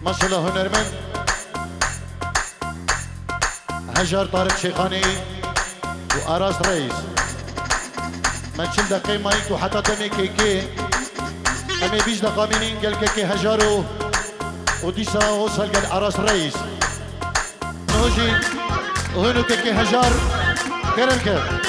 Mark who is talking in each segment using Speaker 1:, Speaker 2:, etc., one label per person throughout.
Speaker 1: ماشاءالله هنرمند هجر طارق شيخاني وأراس رئيس من شل دقيقة مايك وحتى تمي كيكي أمي بيش دقا منين قال كيكي هجرو وديسا وصل قال أراس رئيس نوجي وهنو كيكي هجر كرم كرم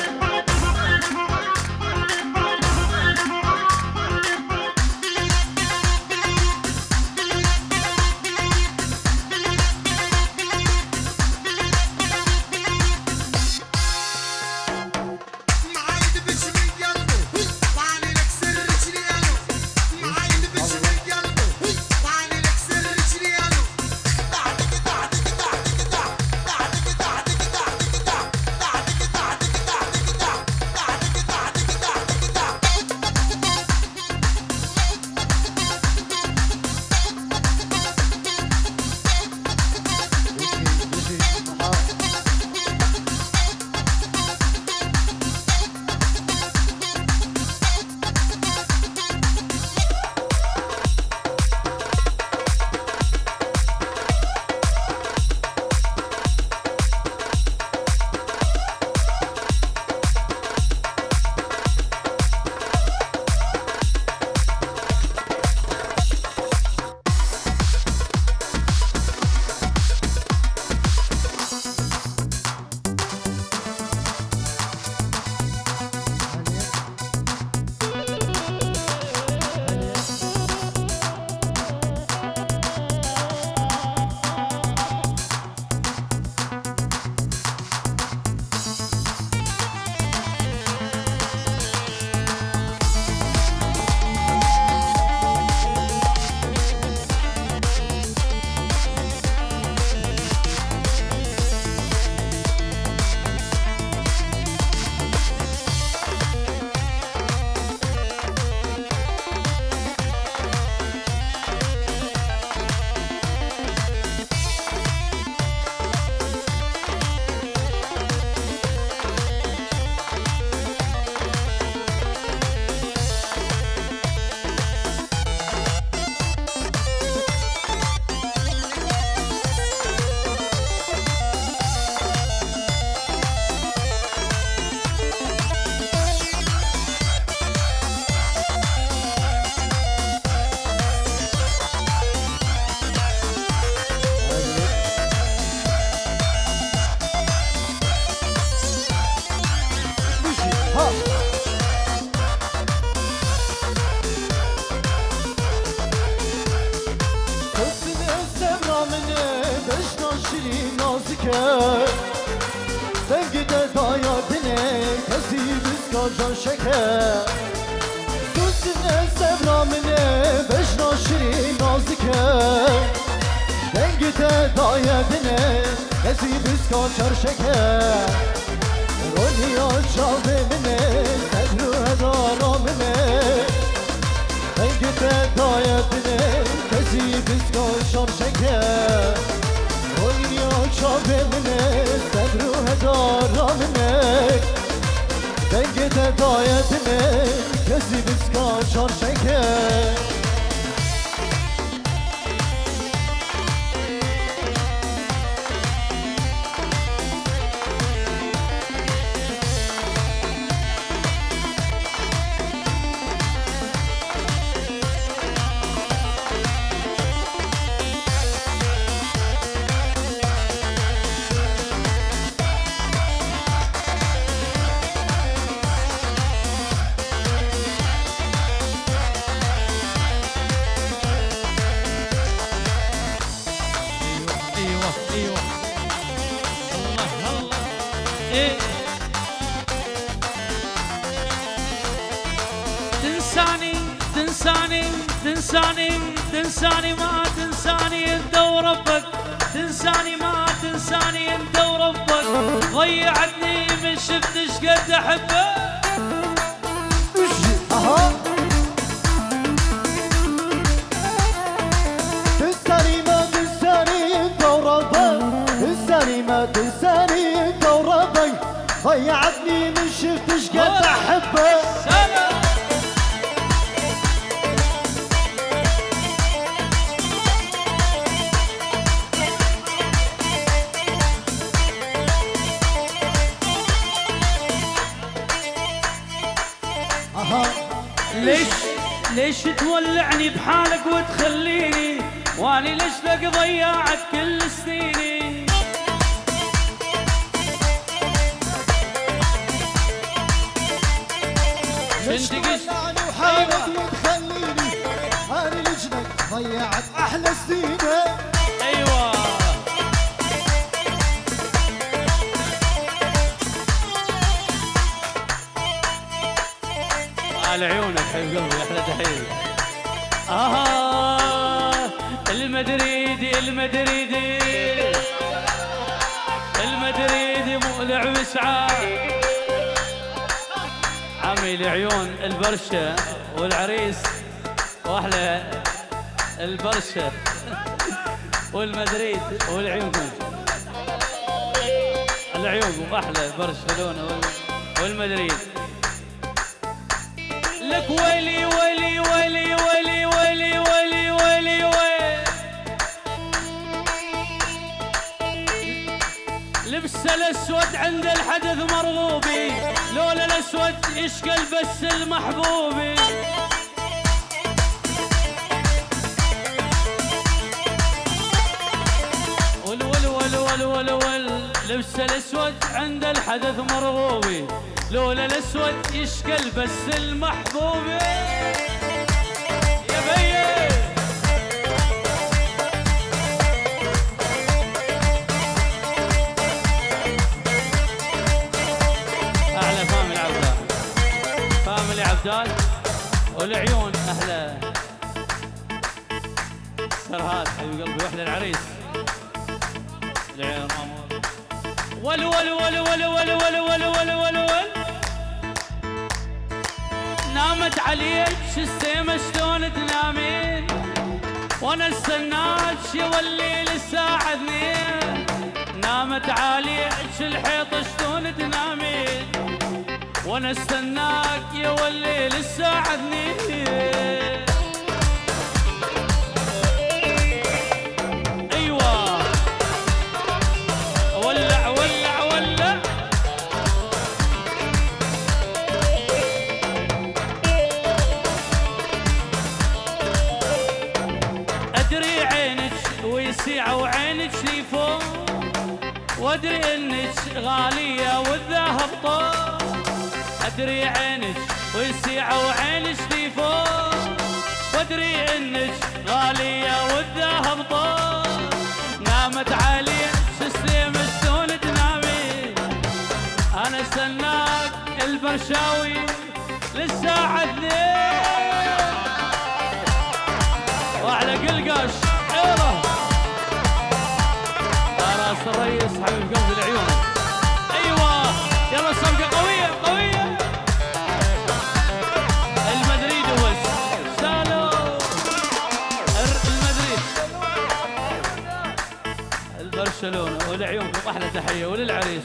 Speaker 2: تنساني ما تنساني انت وربك تنساني ما تنساني انت وربك ضيعتني من شفتش قد احبك
Speaker 3: تنساني ما تنساني انت وربك تنساني ما تنساني انت وربك ضيعتني من شفتش قد احبك
Speaker 2: ليش تولعني بحالك وتخليني واني ليش لك ضيعت كل سنيني؟
Speaker 3: ليش تولعني وحالك وتخليني اني لجنك ضيعت احلى سنيني.
Speaker 2: ايوه على عيونك حبيب قلبي احلى تحيه. المدريدي مولع وسعاد عمي العيون البرشة والعريس واحلى البرشة والمدريد والعيون العيون واحلى برشلونة والمدريد. لك ويلي ويلي ويلي ويلي ويلي ويلي ويلي ويلي لبس الاسود عند الحدث مرغوبي لولا الاسود يشكل بس المحبوبي. ول ول ول ول ول ول لبس الاسود عند الحدث مرغوبي لولا الاسود يشكل بس المحبوبي. يا بيي احلى فاميلي عبدال فاميلي عبدال والعيون احلى سرهاد حبيب قلبي واحلى العريس العيون مامور. ول ول ول ول ول ول ول ول ول ول نامت عليك السيمة شلون تنامين وانا استناك يولي للساعة 2. نامت عليك الحيطة شلون تنامين وانا استناك يولي للساعة 2. ايوه ولع ولع ولع ادري عينك ويسيع وعينك لي فوق وادري انك غالية والذهب طار. ادري عينك ويسيع وعينك لي فوق وادري انك غالية والذهب طار. نامت عليك السليمة شلون تنامي انا استناك البرشاوي للساعة 2. وعلى قلقاش يلا راس الريس حبيب قلبي العيون. ايوه يلا الصفقة قوية قوية المدريد وبس سالو المدريد البرشلونة ولعيونكم احلى تحية وللعريس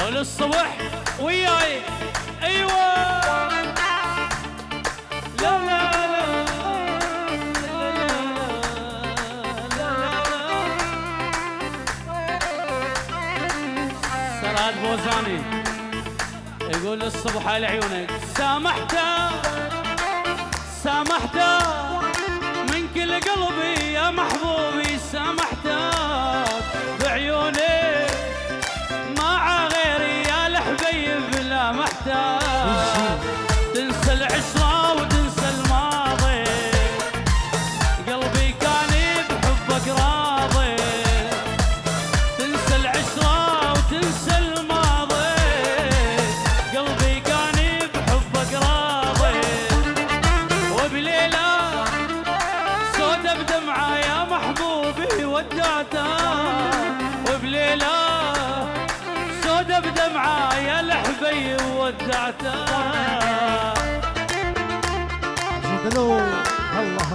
Speaker 2: وللصبح وياي. ايوه لا لا سراد بوزاني يقول الصبح على عيونك سامحته من كل قلبي يا محبوبي سامحتك بعيوني مع غيري يا الحبيب لا محتاج تنسى العشرة وتنسى الماضي قلبي كان بحبك راضي. تنسى العشرة وتنسى الماضي قلبي كان بحبك راضي. وبليلة سودة بدمعة يا محبوبي ودعتها وبليلة سودة بدمعة يا الحبيب ودعتها.
Speaker 3: جدلو الله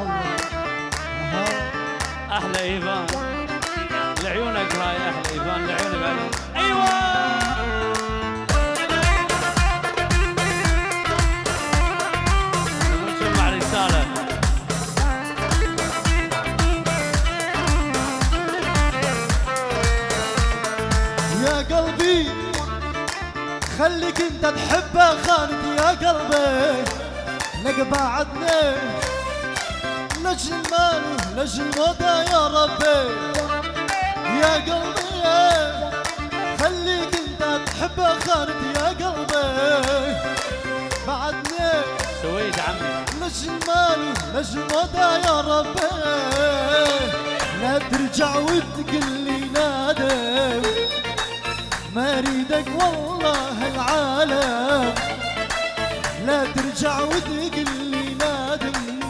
Speaker 2: احلى ايفان لعيونك هاي احلى ايفان لعيونك عليك. ايوه نجمع رسالة
Speaker 3: يا قلبي خليك انت تحبه خانت يا قلبي لك بعدني لجل المال لجل المدى يا ربي يا قلبي خليك انت تحبه خانت يا قلبي بعدني
Speaker 2: سويد عمي
Speaker 3: لجل المال لجل المدى يا ربي لا ترجع وتقول لي نادم ما اريدك والله العالم لا ترجع وتقول لي نادم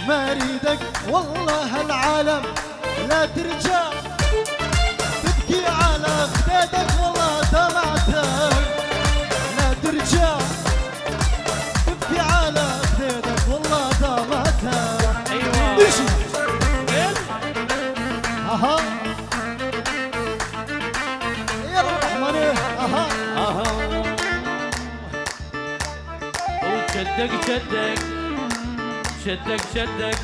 Speaker 3: ما اريدك والله العالم لا ترجع تبكي على خديتك والله دمعتك لا ترجع تبكي على خديتك والله دمعتك
Speaker 2: ايوه
Speaker 3: اها يا الرحمن اها
Speaker 2: اها وشدك شدك شدك شدك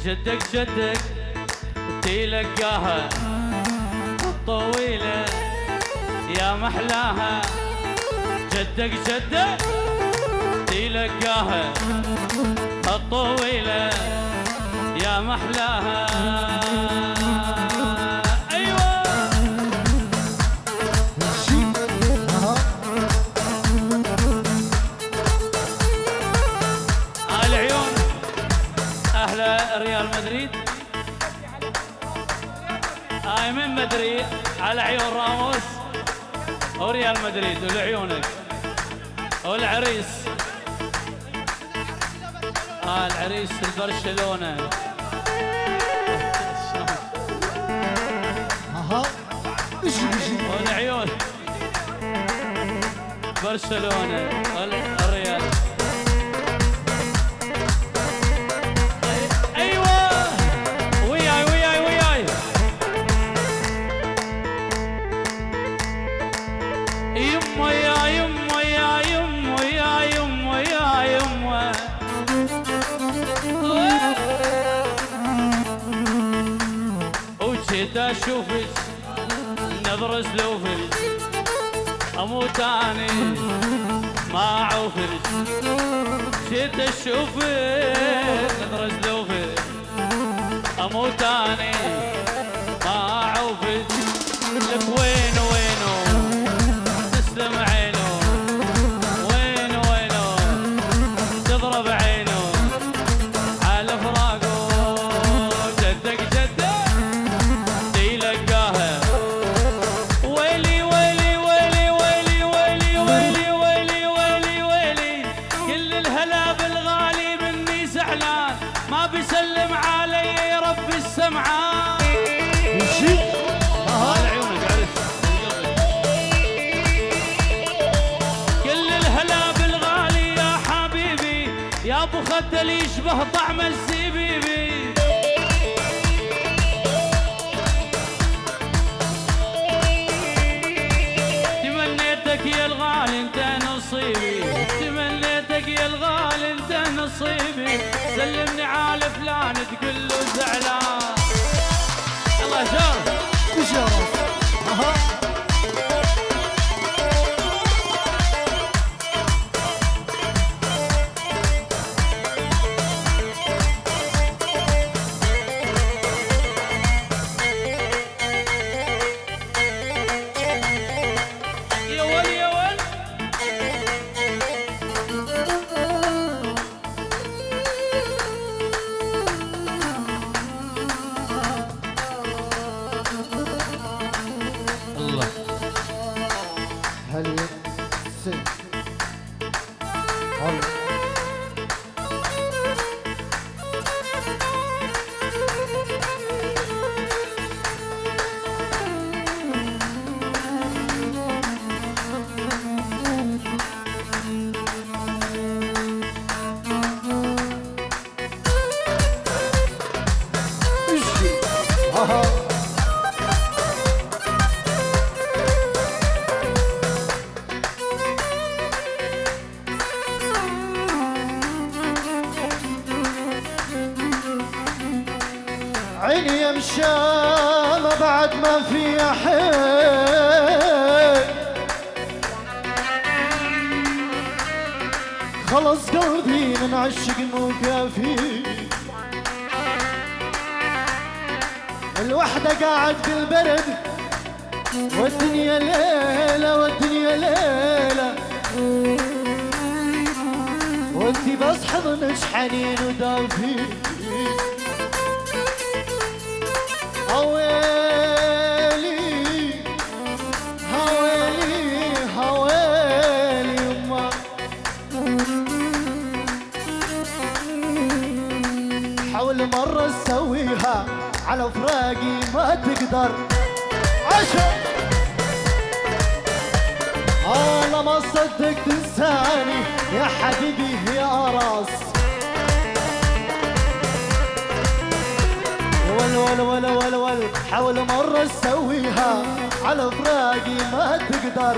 Speaker 2: شدك شدك تلقاها الطويلة يا محلاها شدك شدك تلقاها الطويلة يا محلاها ايوه العيون اهل ريال مدريد هاي من مدريد على عيون راموس وريال مدريد ولعيونك والعريس العريس البرشلونة
Speaker 3: اها
Speaker 2: والعيون برشلونة والريال ايوه وياي وياي وياي يما يا يما يا يما يا يما يا يما وجيت اشوفك نظر سلوفك اموت اني ما اعوفك جيت اشوفك نظر سلوفك اموت اني ما اعوفك لك وين وينو تسلم عينو وين وينو تضرب عينو على فراقو جدك جدك تلقاها ويلي ويلي ويلي ويلي ويلي ويلي ويلي ويلي ويلي كل الهلا بالغالي مني زعلان ما بيسلم علي يا رب السمعان عيونك عرس كل الهلا بالغالي يا حبيبي يا ابو خدل يشبه طعم الزبيبي تمنيتك يا الغالي انت نصيبي تمنيتك يا الغالي انت نصيبي سلمني على فلان تقول له زعلان الله جار
Speaker 3: وش يا راس اها
Speaker 2: يا ول يا ول الله
Speaker 3: هل سن هل اها عيني يا مشامة بعد ما في حيل خلاص قلبي من عشق مو كافي، الوحدة قاعد في البرد والدنيا ليلة والدنيا ليلة، وانتي بس حضنك حنين ودافي. هويلي هويلي هويلي يما، حاول مرة تسويها على فراقي ما تقدر عشان أنا ما صدق تنساني يا حبيبي يا راس. ول حاول مرة تسويها على فراقي ما تقدر،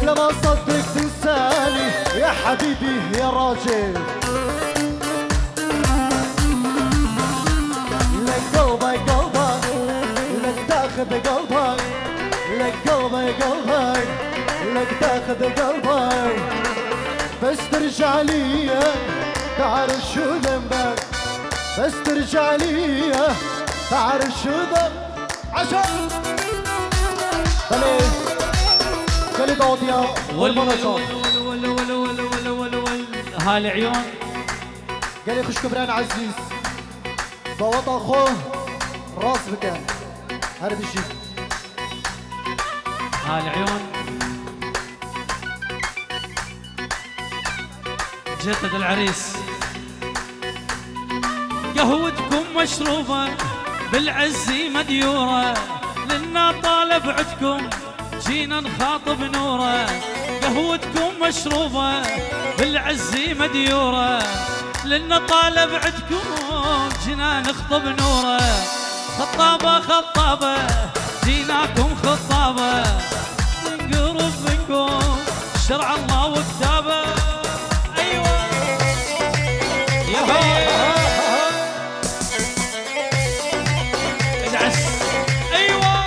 Speaker 3: لما صدق تنساني يا حبيبي يا راجل. لك قلبي قلبك، لك تاخذ قلبي، لك قلبي قلبي، لك تاخذ قلبي، بس ترجع لي تعرف شو ذنبك، بس ترجع لي تعرف شو ذنبك. عشان قالي ضوضيا والمنشط
Speaker 2: هالعيون
Speaker 3: قالي خش كبران عزيز ضوط اخوه راس مكان هذا الشيء.
Speaker 2: هالعيون جدد العريس، قهوتكم مشروبة بالعز مديورة، لنا طالب عدكم جينا نخاطب نوره. قهوتكم مشروبة بالعز مديورة، لنا طالب عدكم جينا نخطب نوره. خطابة خطابة جيناكم خطابة، نقرب منكم شرع الله وكتابه. ايوه يا هي ادعس. ايوه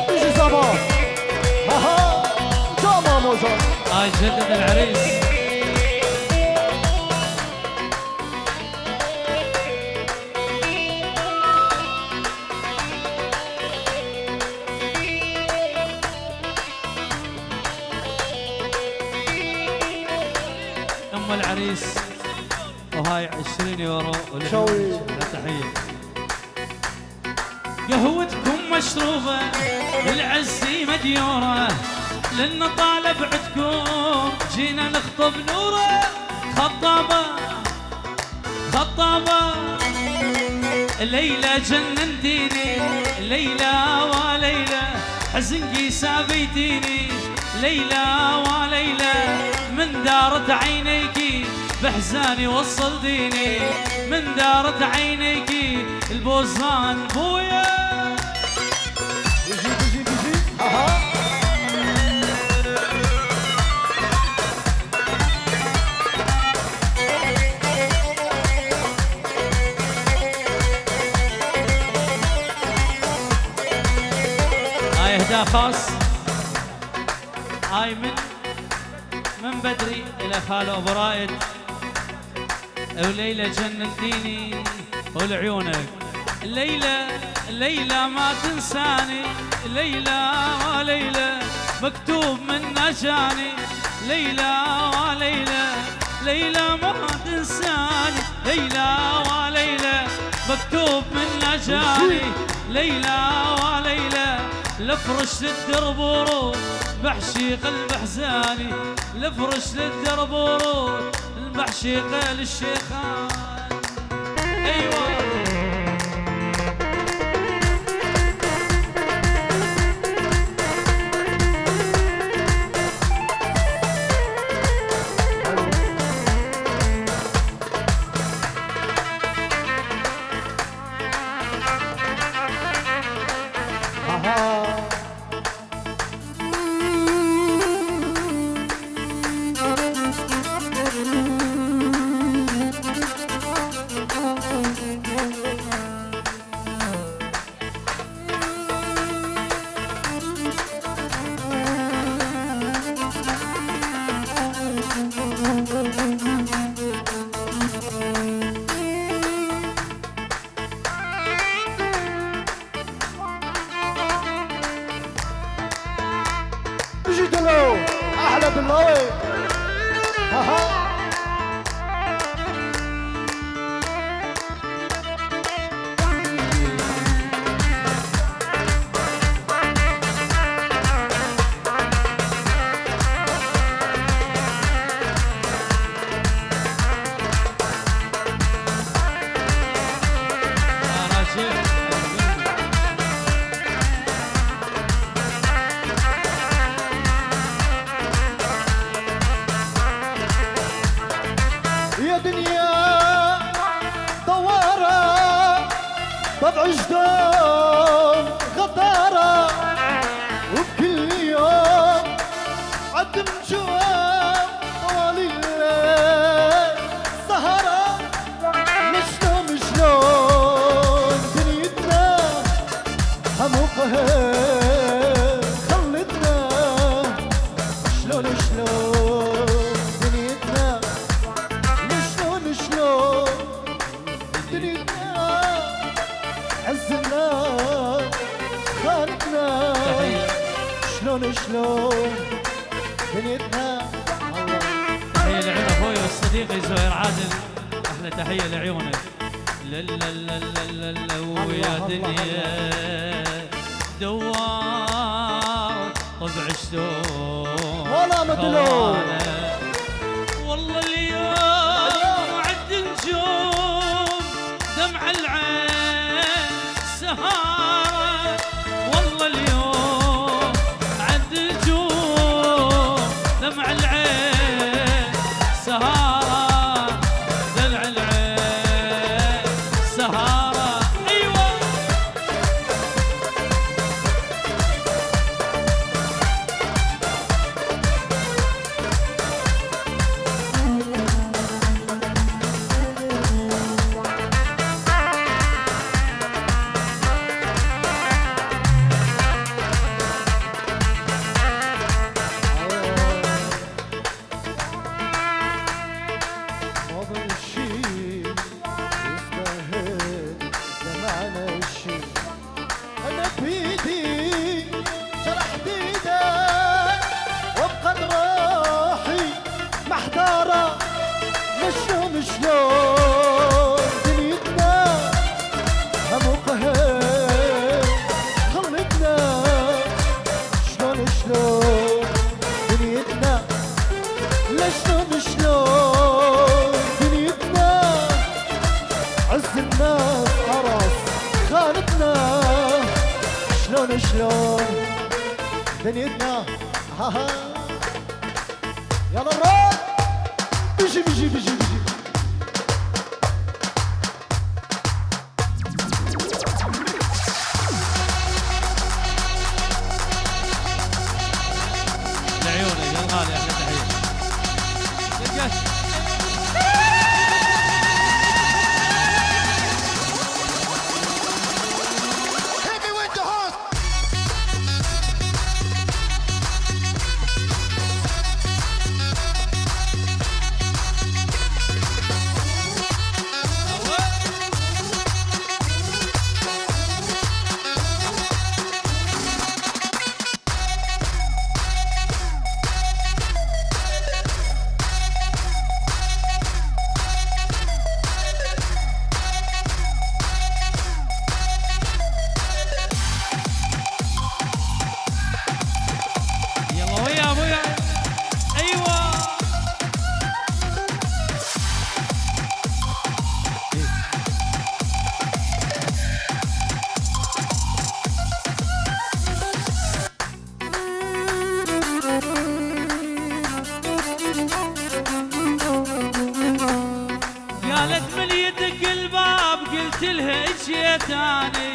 Speaker 3: يجي صباح ها تمام وجه.
Speaker 2: هاي جدد العريس. ام العريس وهاي 20 يورو
Speaker 3: شوي.
Speaker 2: تحيه. قهوتكم مشروبة بالعز مديورة، لنا طالب عدكم جينا نخطب نوره. خطابة خطابة ليلى جننتيني، ليلى وليلى حزنكي سابيتيني. ليلى وليلى من دارت عينيكي بحزاني وصلتيني، من دارت عينيكي البوزان بويا.
Speaker 3: يجي ها
Speaker 2: هاي اهداء خاص، هاي من بدري الى خاله ابو رائد. وليلى جننتيني ولعيونك، ليلى ليلى ما تنساني. ليلى وليلى مكتوب من نجاني. ليلى وليلى ليلى ما تنساني. ليلى وليلى مكتوب من نجاني. ليلى وليلى لفرش للدرب ورود بحشي قلب حزاني. لفرش للدرب ورود بحشي قلب الشيخان. ايوه
Speaker 3: طبع جدام غدارة وبكل يوم عد نجوم طوال الليل سهرة مشلون دنيتنا هم وقهر خلتنا شلون دنيتنا شلون دنيتنا عزنا خانتنا شلون دنيتنا
Speaker 2: تحية لعيون اخوي وصديقي زهير عادل، احلى تحية لعيونك. لا لا لا لا لا ويا دنيا دوار طبع شلون
Speaker 3: ولا مدلول
Speaker 2: والله اليوم عد نجوم دمع العين سهارة، والله اليوم عد نجوم دمع العين سهارة، دمع العين سهارة. أيوة
Speaker 3: ماضي الشي يستاهل دمعنا الشي انا بيدي شرحت ايدك وابقى روحي محتارة شلون دنيتنا هم وقهر خلتنا شلون دنيتنا شلون دنيتنا عز الناس عرس خانتنا شلون دنيتنا ها ها يلا الراد بيجي
Speaker 2: لعيونك يا الغالي، احلى تحية. يلا ويا ابويا. ايوه قالت من يدق الباب قلت لها اجيت اني،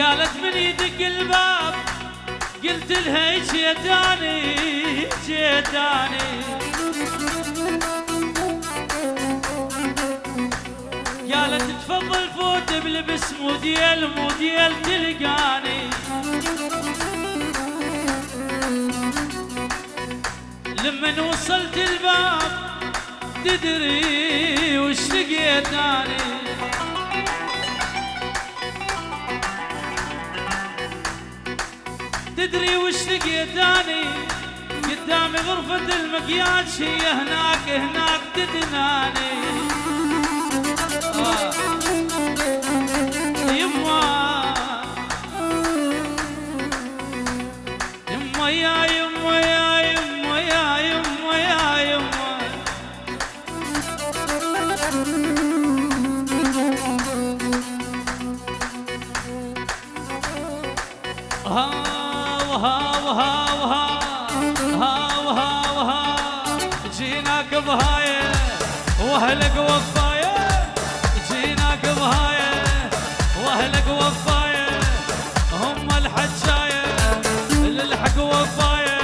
Speaker 2: قالت من يدق الباب قلت لها جيت اني قالت تفضل فوت بلبس موديل تلقاني، لمن وصلت الباب تدري وش لقيت اني، تدري وش لقيت اني قدامي غرفة المكياج، هي هناك تدناني. يما يا يما يا يما يا يما يا يما جيناك بهاية واهلك وفايه جيناك بهايه، واهلك وفايه هم الحجايه، للحق وفايه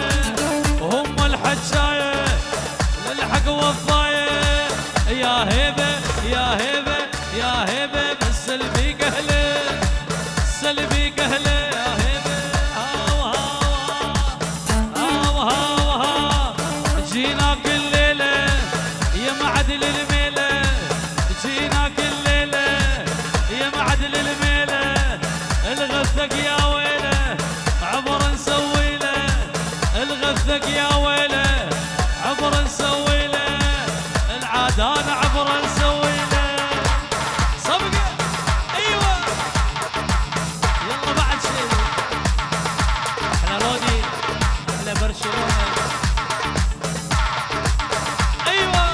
Speaker 2: هم الحجايه، للحق وفايه. يا هيبه يا هيبه يا هيبه بالسلبي قهله، السلبي قهله يا هيبه. هاو هاو هاو هاو جيناك الليله يا معدل الميله، جيناك الليله يا معدل الميله، الغثك يا ويله عبر نسوي له، الغثك يا ويله عبر نسوي له، العادان عبر نسوي له. صبقه ايوه يلا بعد شيء احنا رودي احنا برشلونه. ايوه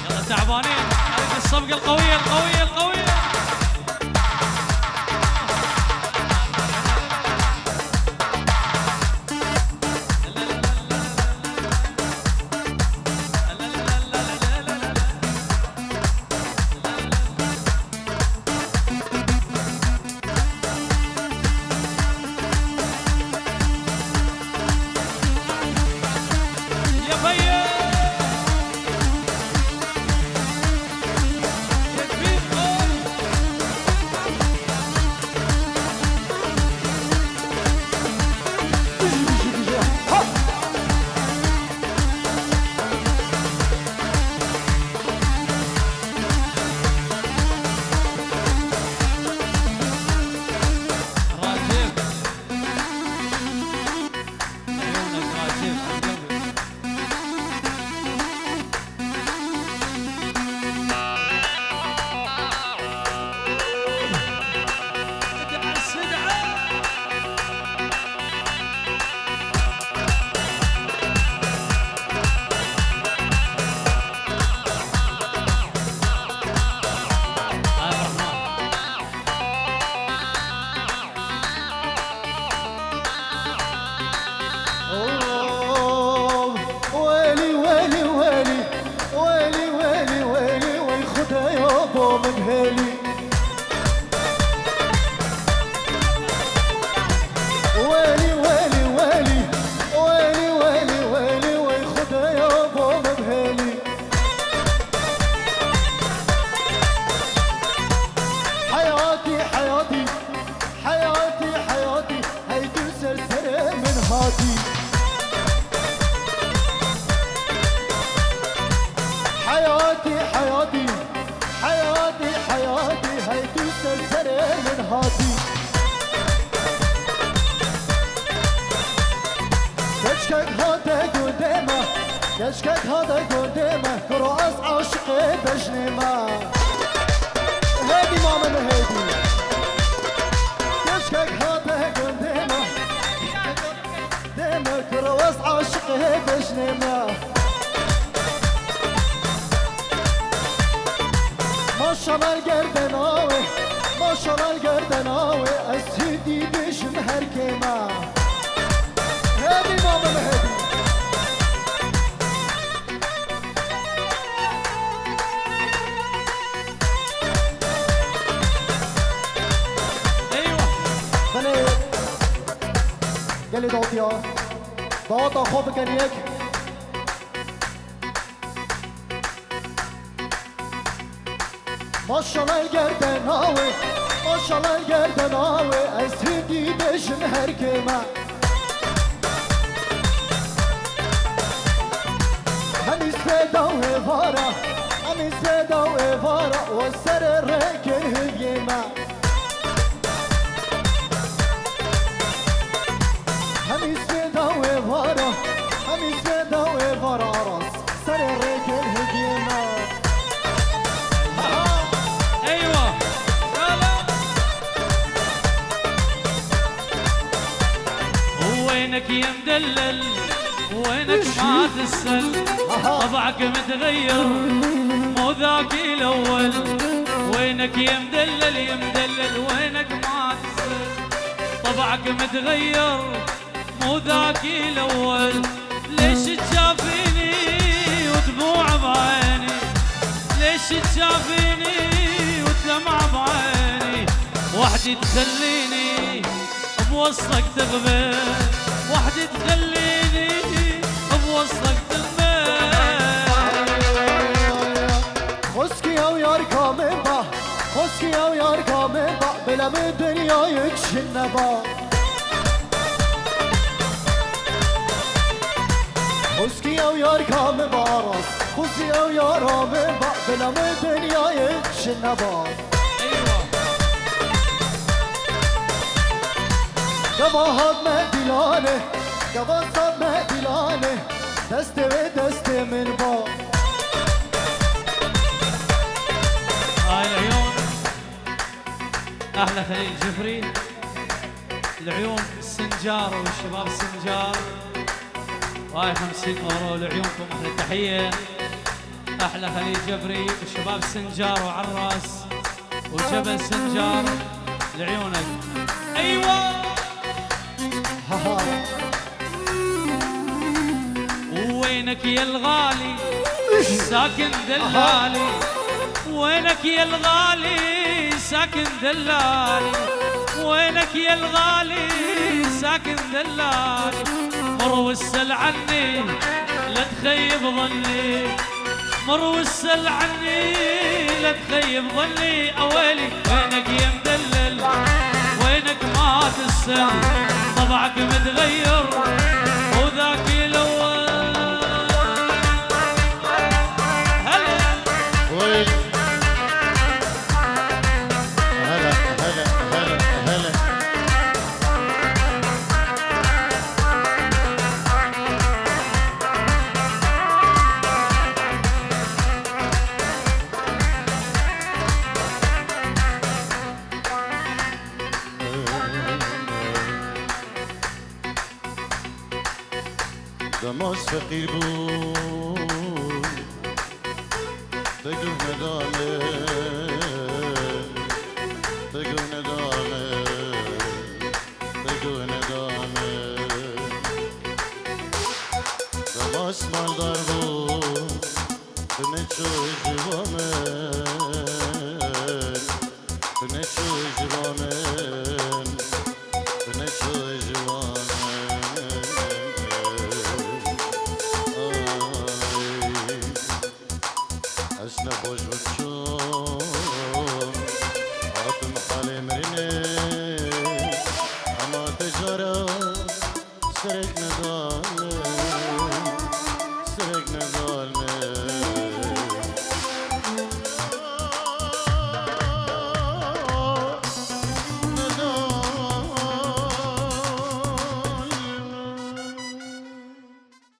Speaker 2: يلا تعبانين هذه الصبقه القويه القويه القويه. يا بيه يا كبير راجب عيونك راجب عالقلب. ادعى السدعه هاي الرحمن.
Speaker 3: أوه، ويلي ويلي ويلي ويلي ويلي ويلي ويل خدها يابا من هيلي. ويلي ويلي ويلي ويلي ويلي ويلي ويل خدها يابا من هيلي. حياتي حياتي حياتي حياتي هيدي سرسرة من هاتي. حياتي حياتي حياتي حياتي هيدي سرسرة من هاتي. كشكك هذا قدامه كشكك هذا قدامه كراس عاشق بجنمه. هادي ماما هادي كشكك هذا قدامه قدامه كراس عاشق بجنمه. ما شاء الله القردناوي ما شاء الله القردناوي السيدي بجم هالكيمه. هادي ماما هادي
Speaker 2: ايوه
Speaker 3: بلي قال لي ضوطيا ضوطة خوفك عليك. ما شاء الله القردناوي ما شاء الله القردناوي السيدي بجم هالكيمه. همي سبيدا وفارة همي سبيدا وفارة والسر الركن هجيمة. همي سبيدا وفارة همي سبيدا وفارة راس سر الركن هجيمة.
Speaker 2: ايوه يلا وينك يا مدلل وينك ما تسل، طبعك متغير مو ذاك الاول. وينك يا مدلل يا مدلل وينك ما تسل، طبعك متغير مو ذاك الاول. ليش تشافيني ودموع شافيني والدمع بعيني، وحدي تخليني بوسطك تغبن، وحدي تخليني بوسطك تغبن.
Speaker 3: خسكي او يار كامل با، خسكي او يار كامل با، بلا من دنيا يكشن با. خسكي او يار كامل با راس، خسكي او يار كامل با، بلا من دنيا يكشن با. قباهات مهدلانه، قباصات مهدلانه، دستي ودستي من با.
Speaker 2: هاي العيون احلى خليل جفري، العيون السنجار والشباب السنجار، وهاي 50 اورو لعيونكم، احلى تحيه. احلى خليل جفري والشباب السنجار وعراس وجبل سنجار لعيونك. ايوه وينك يا الغالي ساكن دلالي، وينك يا الغالي ساكن دلالي، وينك يا الغالي ساكن دلالي. مر واسأل عني لا تخيب ظني، مر واسأل عني لا تخيب ظني. اويلي وينك يا مدلل، وينك ما تسل، طبعك متغير وذاك الاول. هلا
Speaker 1: ويل هلا هلا هلا هلا. دماس فقیر بود بگو ندانه، بگو ندانه، بگو ندانه. دماس مالدار بود بنه چو جوانه، بنه چو جوانه، بنه چو جوانه. As na voz do